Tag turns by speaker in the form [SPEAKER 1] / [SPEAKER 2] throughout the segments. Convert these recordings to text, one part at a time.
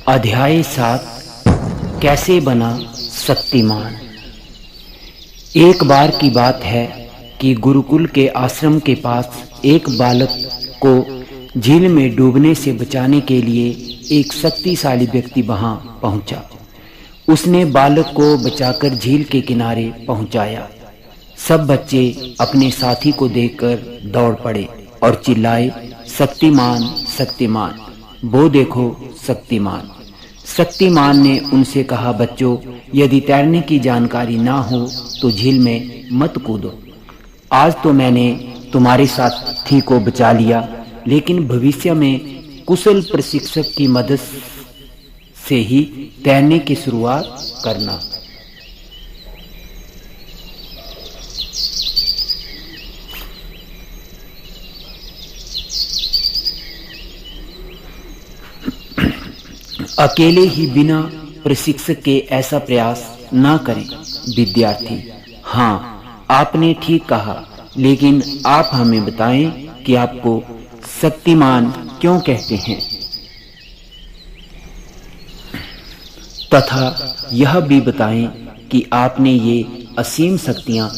[SPEAKER 1] अध्याय 7 कैसे बना शक्तिमान। एक बार की बात है कि गुरुकुल के आश्रम के पास एक बालक को झील में डूबने से बचाने के लिए एक शक्तिशाली व्यक्ति वहां पहुंचा। उसने बालक को बचाकर झील के किनारे पहुंचाया। सब बच्चे अपने साथी को देखकर दौड़ पड़े और चिल्लाए, शक्तिमान शक्तिमान, वो देखो शक्तिमान। शक्तिमान ने उनसे कहा, बच्चों, यदि तैरने की जानकारी ना हो तो झील में मत कूदो। आज तो मैंने तुम्हारे साथी को बचा लिया, लेकिन भविष्य में कुशल प्रशिक्षक की मदद से ही तैरने की शुरुआत करना। अकेले ही बिना प्रशिक्षक के ऐसा प्रयास ना करें। विद्यार्थी: हाँ, आपने ठीक कहा, लेकिन आप हमें बताएं कि आपको शक्तिमान क्यों कहते हैं, तथा यह भी बताएं कि आपने ये असीम शक्तियां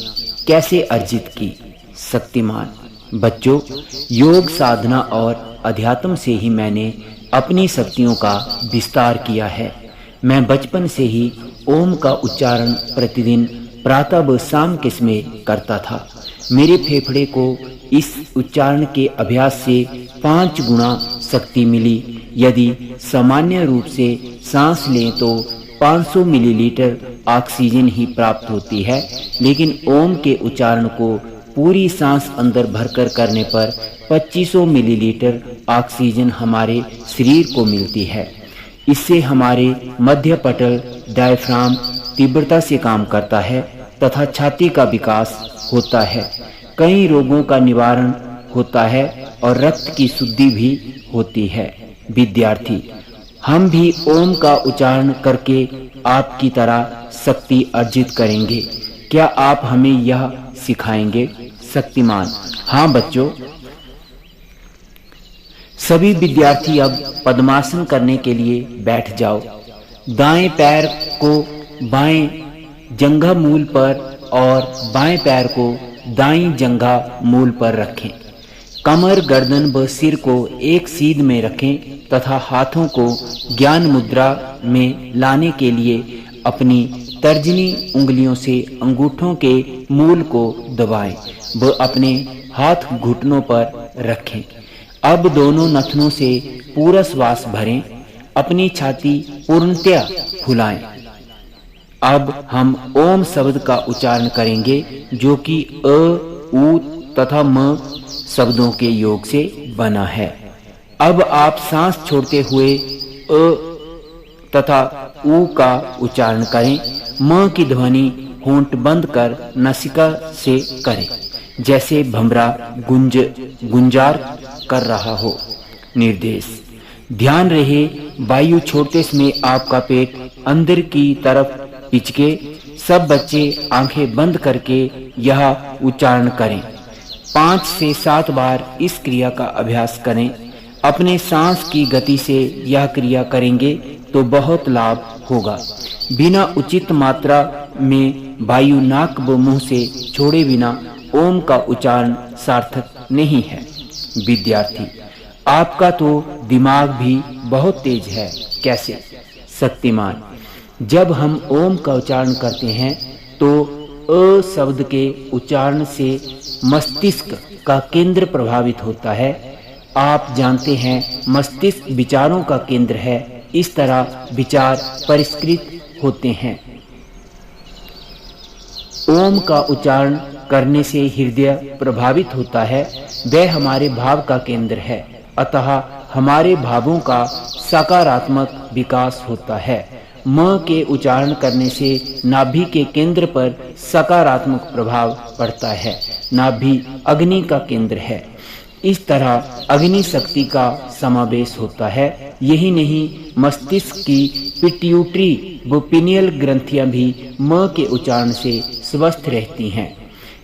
[SPEAKER 1] कैसे अर्जित की। शक्तिमान: बच्चों, योग साधना और अध्यात्म से ही मैंने अपनी शक्तियों का विस्तार किया है। मैं बचपन से ही ओम का उच्चारण प्रतिदिन प्रातः व शाम के समय करता था। मेरे फेफड़े को इस उच्चारण के अभ्यास से 5 गुना शक्ति मिली। यदि सामान्य रूप से सांस लें तो 500 मिलीलीटर ऑक्सीजन ही प्राप्त होती है, लेकिन ओम के उच्चारण को पूरी सांस अंदर भरकर करने पर 2500 मिलीलीटर ऑक्सीजन हमारे शरीर को मिलती है। इससे हमारे मध्य पटल डायफ्राम तीव्रता से काम करता है तथा छाती का विकास होता है। कई रोगों का निवारण होता है और रक्त की शुद्धि भी होती है। विद्यार्थी: हम भी ओम का उच्चारण करके आपकी तरह शक्ति अर्जित करेंगे। क्या आप हमें यह सिखाएंगे? शक्तिमान: हाँ बच्चों। सभी विद्यार्थी अब पद्मासन करने के लिए बैठ जाओ। दाएं पैर को बाएं जंघा मूल पर और बाएं पैर को दाईं जंघा मूल पर रखें। कमर, गर्दन व सिर को एक सीध में रखें तथा हाथों को ज्ञान मुद्रा में लाने के लिए अपनी तर्जनी उंगलियों से अंगूठों के मूल को दबाएं व अपने हाथ घुटनों पर रखें। अब दोनों नथनों से पूरा श्वास भरें। अपनी छाती पूर्णतया फुलाएं। अब हम ओम शब्द का उच्चारण करेंगे, जो कि अ, उ तथा म शब्दों के योग से बना है। अब आप सांस छोड़ते हुए अ तथा उ का उच्चारण करें। म की ध्वनि होंठ बंद कर नासिका से करें, जैसे भंवरा गुंजार कर रहा हो। निर्देश: ध्यान रहे, वायु छोड़ते समय आपका पेट अंदर की तरफ पिचके। सब बच्चे आंखें बंद करके यह उच्चारण करें। 5 से 7 बार इस क्रिया का अभ्यास करें। अपने सांस की गति से यह क्रिया करेंगे तो बहुत लाभ होगा। बिना उचित मात्रा में वायु नाक व मुंह से छोड़े बिना ओम का उच्चारण सार्थक नहीं है। विद्यार्थी: आपका तो दिमाग भी बहुत तेज है, कैसे? शक्तिमान: जब हम ओम का उच्चारण करते हैं तो अ शब्द के उच्चारण से मस्तिष्क का केंद्र प्रभावित होता है। आप जानते हैं, मस्तिष्क विचारों का केंद्र है। इस तरह विचार परिष्कृत होते हैं। ओम का उच्चारण करने से हृदय प्रभावित होता है। वह हमारे भाव का केंद्र है, अतः हमारे भावों का सकारात्मक विकास होता है। म के उच्चारण करने से नाभि के केंद्र पर सकारात्मक प्रभाव पड़ता है। नाभि अग्नि का केंद्र है। इस तरह अग्नि शक्ति का समावेश होता है। यही नहीं, मस्तिष्क की पिट्यूटरी व पिनियल ग्रंथियां भी म के उच्चारण से स्वस्थ रहती हैं,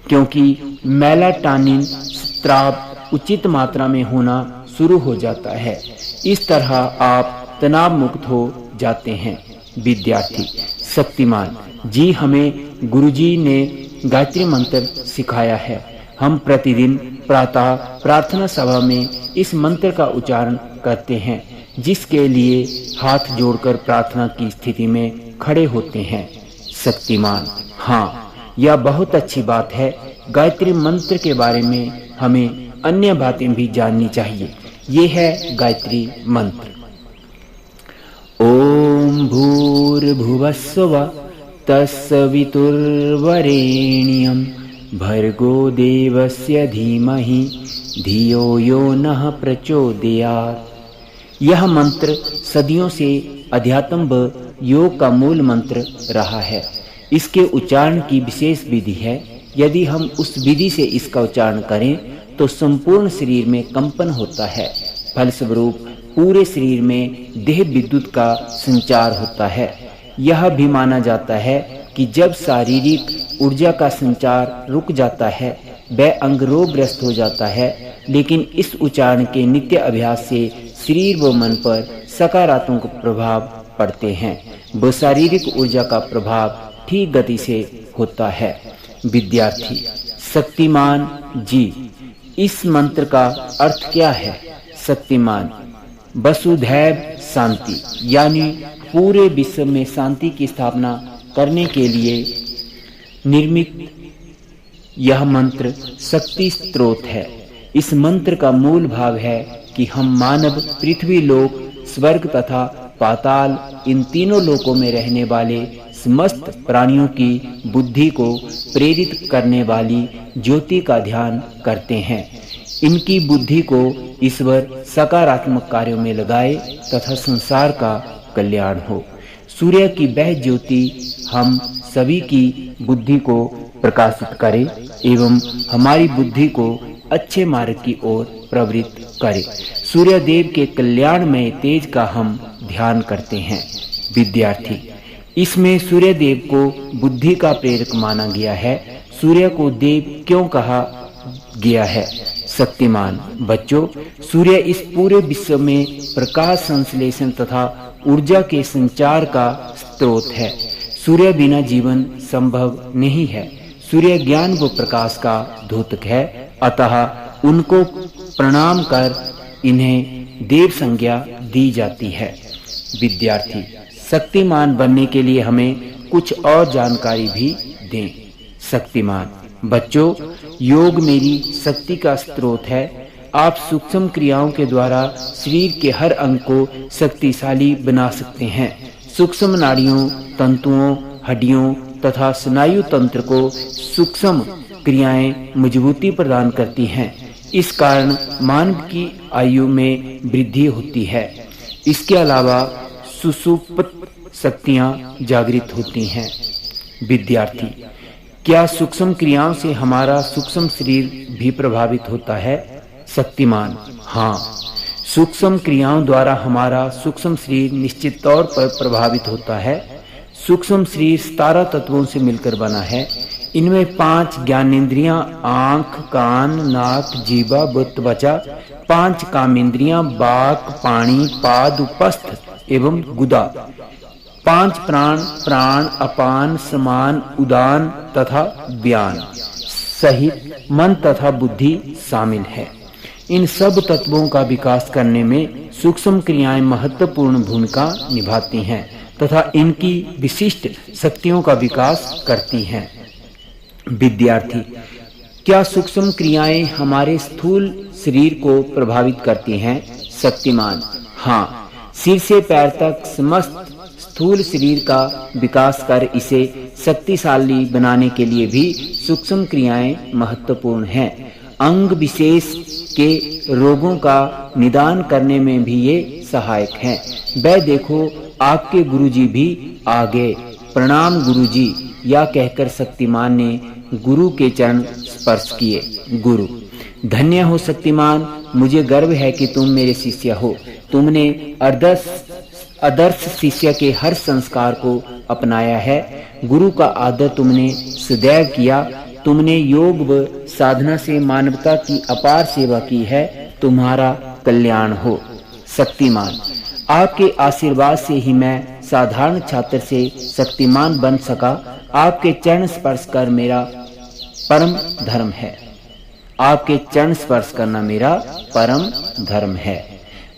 [SPEAKER 1] क्योंकि मेलाटोनिन स्राव उचित मात्रा में होना शुरू हो जाता है। इस तरह आप तनाव मुक्त हो जाते हैं। विद्यार्थी शक्तिमान जी, हमें गुरुजी ने गायत्री मंत्र सिखाया है। हम प्रतिदिन प्रातः प्रार्थना सभा में इस मंत्र का उच्चारण करते हैं, जिसके लिए हाथ जोड़कर प्रार्थना की स्थिति में खड़े होते हैं। शक्तिमान हाँ, यह बहुत अच्छी बात है। गायत्री मंत्र के बारे में हमें अन्य बातें भी जाननी चाहिए। ये है गायत्री मंत्र। ओम भूर्भुवस्सुवः तत्सवितुर्वरेण्यं भर्गो देवस्य धीमहि धियो यो नः प्रचोदयात्। यह मंत्र सदियों से अध्यात्म व योग का मूल मंत्र रहा है। इसके उच्चारण की विशेष विधि है। यदि हम उस विधि से इसका उच्चारण करें तो संपूर्ण शरीर में कंपन होता है। फलस्वरूप पूरे शरीर में देह विद्युत का संचार होता है। यह भी माना जाता है कि जब शारीरिक ऊर्जा का संचार रुक जाता है, वह अंग रोगग्रस्त हो जाता है। लेकिन इस उच्चारण के नित्य अभ्यास से शरीर व मन पर सकारात्मक प्रभाव पड़ते हैं। व शारीरिक ऊर्जा का प्रभाव ठीक गति से होता है। विद्यार्थी शक्तिमान जी, इस मंत्र का अर्थ क्या है? शक्तिमान वसुधैव शांति, यानी पूरे विश्व में शांति की स्थापना करने के लिए निर्मित यह मंत्र शक्ति स्रोत है। इस मंत्र का मूल भाव है कि हम मानव, पृथ्वी लोक, स्वर्ग तथा पाताल, इन तीनों लोकों में रहने वाले समस्त प्राणियों की बुद्धि को प्रेरित करने वाली ज्योति का ध्यान करते हैं। इनकी बुद्धि को ईश्वर सकारात्मक कार्यों में लगाए तथा संसार का कल्याण हो। सूर्य की वह ज्योति हम सभी की बुद्धि को प्रकाशित करे एवं हमारी बुद्धि को अच्छे मार्ग की ओर प्रवृत्त करे। सूर्य देव के कल्याणमय तेज का हम ध्यान करते हैं। विद्यार्थी इसमें सूर्य देव को बुद्धि का प्रेरक माना गया है। सूर्य को देव क्यों कहा गया है? शक्तिमान बच्चों, सूर्य इस पूरे विश्व में प्रकाश संश्लेषण तथा ऊर्जा के संचार का स्रोत है। सूर्य बिना जीवन संभव नहीं है। सूर्य ज्ञान व प्रकाश का द्योतक है, अतः उनको प्रणाम कर इन्हें देव संज्ञा दी जाती है। विद्यार्थी शक्तिमान बनने के लिए हमें कुछ और जानकारी भी दें। शक्तिमान बच्चों, योग मेरी शक्ति का स्रोत है। आप सूक्ष्म क्रियाओं के द्वारा शरीर के हर अंग को शक्तिशाली बना सकते हैं। सूक्ष्म नाड़ियों, तंतुओं, हड्डियों तथा स्नायु तंत्र को सूक्ष्म क्रियाएं मजबूती प्रदान करती हैं। इस कारण मानव की आयु में वृद्धि होती है। इसके अलावा सुषुप्त शक्तियां जागृत होती हैं। विद्यार्थी क्या सूक्ष्म क्रियाओं से हमारा सूक्ष्म शरीर भी प्रभावित होता है? शक्तिमान हाँ, सूक्ष्म क्रियाओं द्वारा हमारा सूक्ष्म शरीर निश्चित तौर पर प्रभावित होता है। सूक्ष्म शरीर 17 तत्वों से मिलकर बना है। इनमें 5 ज्ञानेंद्रियां आंख, कान, नाक, जीवा व त्वचा, 5 कामेंद्रियां बाक, पाणी, पाद, उपस्थ एवं गुदा, 5 प्राण, प्राण, अपान, समान, उदान तथा व्यान सहित मन तथा बुद्धि शामिल है। इन सब तत्वों का विकास करने में सूक्ष्म क्रियाएं महत्वपूर्ण भूमिका निभाती हैं तथा इनकी विशिष्ट शक्तियों का विकास करती हैं। विद्यार्थी क्या सूक्ष्म क्रियाएं हमारे स्थूल शरीर को प्रभावित करती हैं? शक्तिमान हाँ, सिर से पैर तक समस्त स्थूल शरीर का विकास कर इसे शक्तिशाली बनाने के लिए भी सूक्ष्म क्रियाएं महत्वपूर्ण हैं। अंग विशेष के रोगों का निदान करने में भी ये सहायक हैं। वह देखो आपके गुरुजी भी आ गए। प्रणाम गुरुजी, या कहकर शक्तिमान ने गुरु के चरण स्पर्श किए। गुरु धन्य हो शक्तिमान, मुझे गर्व है कि तुम मेरे शिष्य हो। तुमने आदर्श शिष्य के हर संस्कार को अपनाया है। गुरु का आदर तुमने सदैव किया। तुमने योग व साधना से मानवता की अपार सेवा की है। तुम्हारा कल्याण हो। शक्तिमान आपके आशीर्वाद से ही मैं साधारण छात्र से शक्तिमान बन सका। आपके चरण स्पर्श कर मेरा परम धर्म है। आपके चरण स्पर्श करना मेरा परम धर्म है।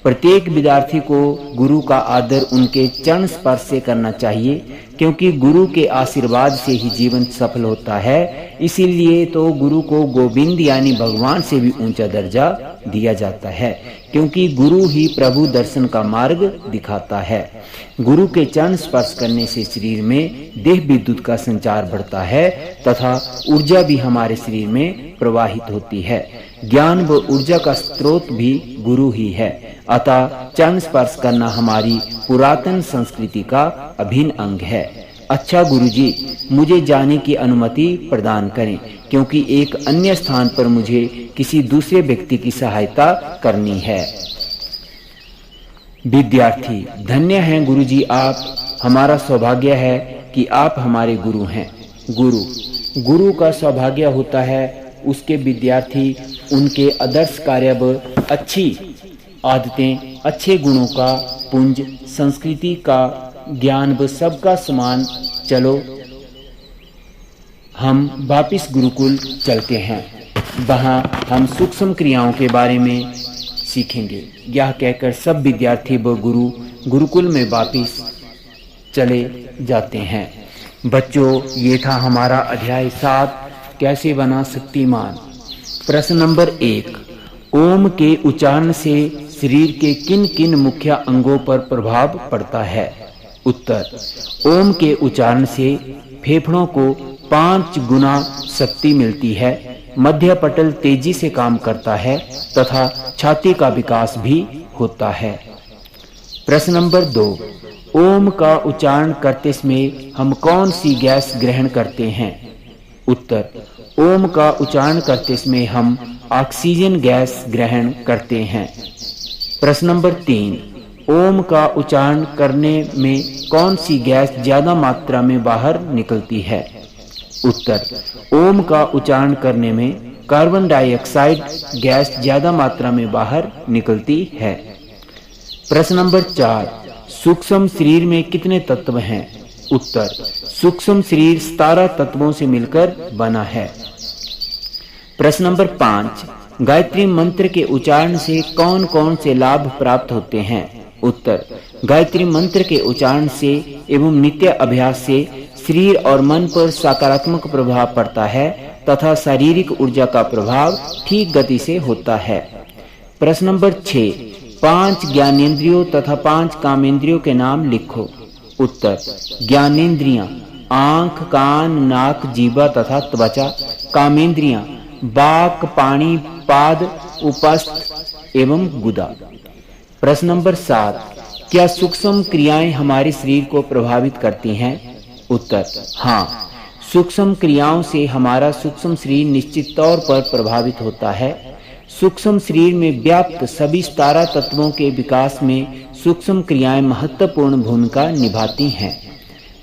[SPEAKER 1] प्रत्येक विद्यार्थी को गुरु का आदर उनके चरण स्पर्श से करना चाहिए, क्योंकि गुरु के आशीर्वाद से ही जीवन सफल होता है। इसीलिए तो गुरु को गोविंद यानी भगवान से भी ऊंचा दर्जा दिया जाता है, क्योंकि गुरु ही प्रभु दर्शन का मार्ग दिखाता है। गुरु के चरण स्पर्श करने से शरीर में देह विद्युत का संचार बढ़ता है तथा ऊर्जा भी हमारे शरीर में प्रवाहित होती है। ज्ञान व ऊर्जा का स्रोत भी गुरु ही है। अतः चरण स्पर्श करना हमारी पुरातन संस्कृति का अभिन्न अंग है। अच्छा गुरुजी, मुझे जाने की अनुमति प्रदान करें, क्योंकि एक अन्य स्थान पर मुझे किसी दूसरे व्यक्ति की सहायता करनी है। विद्यार्थी: धन्य हैं गुरुजी आप। हमारा सौभाग्य है कि आप हमारे गुरु हैं। गुरु का सौभाग्य होता है उसके विद्यार्थी उनके आदर्श कार्य व अच्छी आदतें, अच्छे गुणों का पुंज, संस्कृति का ज्ञान व सबका समान। चलो हम वापिस गुरुकुल चलते हैं, वहाँ हम सूक्ष्म क्रियाओं के बारे में सीखेंगे। यह कहकर सब विद्यार्थी व गुरु गुरुकुल में वापिस चले जाते हैं। बच्चों, ये था हमारा अध्याय 7, कैसे बना शक्तिमान। प्रश्न नंबर 1, ओम के उच्चारण से शरीर के किन किन मुख्य अंगों पर प्रभाव पड़ता है? उत्तर: ओम के उच्चारण से फेफड़ों को 5 गुना शक्ति मिलती है, मध्य पटल तेजी से काम करता है तथा छाती का विकास भी होता है। प्रश्न नंबर 2, ओम का उच्चारण करते समय हम कौन सी गैस ग्रहण करते हैं? उत्तर: ओम का उच्चारण करते समय हम ऑक्सीजन गैस ग्रहण करते हैं। प्रश्न नंबर 3, ओम का उच्चारण करने में कौन सी गैस ज्यादा मात्रा में बाहर निकलती है? उत्तर: ओम का उच्चारण करने में कार्बन डाइऑक्साइड गैस ज्यादा मात्रा में बाहर निकलती है। प्रश्न नंबर 4, सूक्ष्म शरीर में कितने तत्व हैं? उत्तर: सूक्ष्म शरीर 17 तत्वों से मिलकर बना है। प्रश्न नंबर 5, गायत्री मंत्र के उच्चारण से कौन कौन से लाभ प्राप्त होते हैं? उत्तर: गायत्री मंत्र के उच्चारण से एवं नित्य अभ्यास से शरीर और मन पर सकारात्मक प्रभाव पड़ता है तथा शारीरिक ऊर्जा का प्रभाव ठीक गति से होता है। प्रश्न नंबर 6, 5 ज्ञानेंद्रियों तथा 5 कामेंद्रियों के नाम लिखो। उत्तर: ज्ञानेंद्रियां आंख, कान, नाक, जीवा तथा त्वचा। कामेंद्रियां वाक, पाणी, पाद, उपस्थ एवं गुदा। प्रश्न नंबर 7, क्या सूक्ष्म क्रियाएं हमारे शरीर को प्रभावित करती हैं? उत्तर: हाँ, सूक्ष्म क्रियाओं से हमारा सूक्ष्म शरीर निश्चित तौर पर प्रभावित होता है। सूक्ष्म शरीर में व्याप्त सभी 17 तत्वों के विकास में सूक्ष्म क्रियाएं महत्वपूर्ण भूमिका निभाती हैं।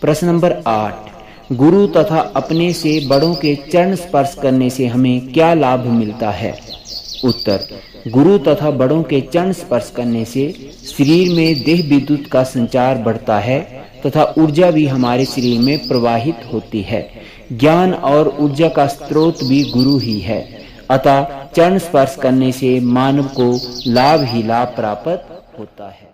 [SPEAKER 1] प्रश्न नंबर 8, गुरु तथा अपने से बड़ों के चरण स्पर्श करने से हमें क्या लाभ मिलता है? उत्तर: गुरु तथा बड़ों के चरण स्पर्श करने से शरीर में देह विद्युत का संचार बढ़ता है तथा ऊर्जा भी हमारे शरीर में प्रवाहित होती है। ज्ञान और ऊर्जा का स्रोत भी गुरु ही है। अतः चरण स्पर्श करने से मानव को लाभ ही लाभ प्राप्त होता है।